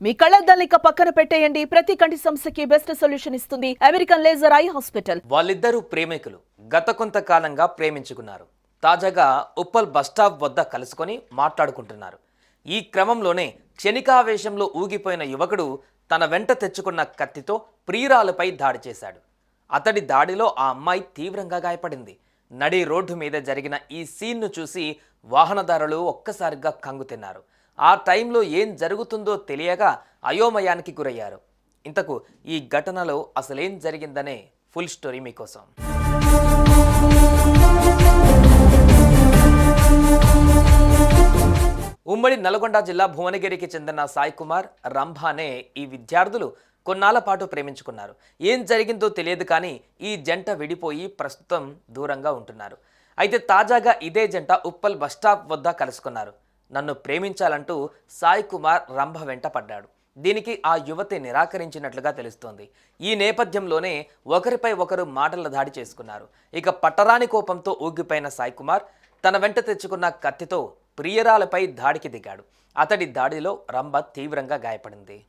మీ కళ్ళద్దాలిక పక్కన పెట్టేయండి. ప్రతి కంటి సమస్యకి బెస్ట్ సొల్యూషన్ ఇస్తుంది అమెరికన్ లేజర్ ఐ హాస్పిటల్. వాళ్ళిద్దరూ ప్రేమికులు గత కొంతకాలంగా ప్రేమించుకున్నారు. తాజాగా ఉప్పల్ బస్టాప్ వద్ద కలుసుకొని మాట్లాడుకుంటున్నారు. ఈ క్రమంలోనే క్షణికావేశంలో ఊగిపోయిన యువకుడు తన వెంట తెచ్చుకున్న కత్తితో ప్రియురాలపై దాడి చేశాడు. అతడి దాడిలో ఆ అమ్మాయి తీవ్రంగా గాయపడింది. నడి రోడ్డు మీద జరిగిన ఈ సీన్ను చూసి వాహనదారులు ఒక్కసారిగా కంగుతిన్నారు. ఆ టైంలో ఏం జరుగుతుందో తెలియక అయోమయానికి గురయ్యారు. ఇంతకు ఈ ఘటనలో అసలేం జరిగిందనే ఫుల్ స్టోరీ మీకోసం. ఉమ్మడి నల్గొండ జిల్లా భువనగిరికి చెందిన సాయి కుమార్, రంభ అనే ఈ విద్యార్థులు కొన్నాళ్ల పాటు ప్రేమించుకున్నారు. ఏం జరిగిందో తెలియదు కానీ ఈ జంట విడిపోయి ప్రస్తుతం దూరంగా ఉంటున్నారు. అయితే తాజాగా ఇదే జంట ఉప్పల్ బస్టాప్ వద్ద కలుసుకున్నారు. నన్ను ప్రేమించాలంటూ సాయి కుమార్ రంభ వెంట పడ్డాడు. దీనికి ఆ యువతి నిరాకరించినట్లుగా తెలుస్తోంది. ఈ నేపథ్యంలోనే ఒకరిపై ఒకరు మాటల దాడి చేసుకున్నారు. ఇక పట్టరాని కోపంతో ఊగిపోయిన సాయి కుమార్ తన వెంట తెచ్చుకున్న కత్తితో ప్రియురాలపై దాడికి దిగాడు. అతడి దాడిలో రంభ తీవ్రంగా గాయపడింది.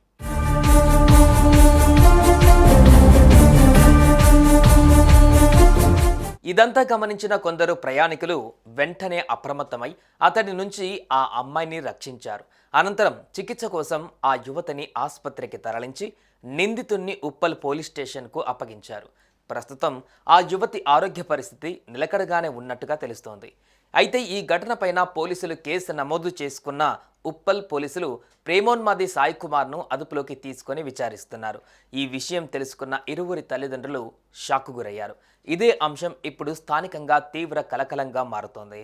ఇదంతా గమనించిన కొందరు ప్రయాణికులు వెంటనే అప్రమత్తమై అతడి నుంచి ఆ అమ్మాయిని రక్షించారు. అనంతరం చికిత్స కోసం ఆ యువతిని ఆసుపత్రికి తరలించి నిందితుణ్ణి ఉప్పల్ పోలీస్ స్టేషన్కు అప్పగించారు. ప్రస్తుతం ఆ యువతి ఆరోగ్య పరిస్థితి నిలకడగానే ఉన్నట్టుగా తెలుస్తోంది. అయితే ఈ ఘటనపైన పోలీసులు కేసు నమోదు చేసుకున్న ఉప్పల్ పోలీసులు ప్రేమోన్మాది సాయి కుమార్ను అదుపులోకి తీసుకొని విచారిస్తున్నారు. ఈ విషయం తెలుసుకున్న ఇరువురి తల్లిదండ్రులు షాక్కు గురయ్యారు. ఇదే అంశం ఇప్పుడు స్థానికంగా తీవ్ర కలకలంగా మారుతోంది.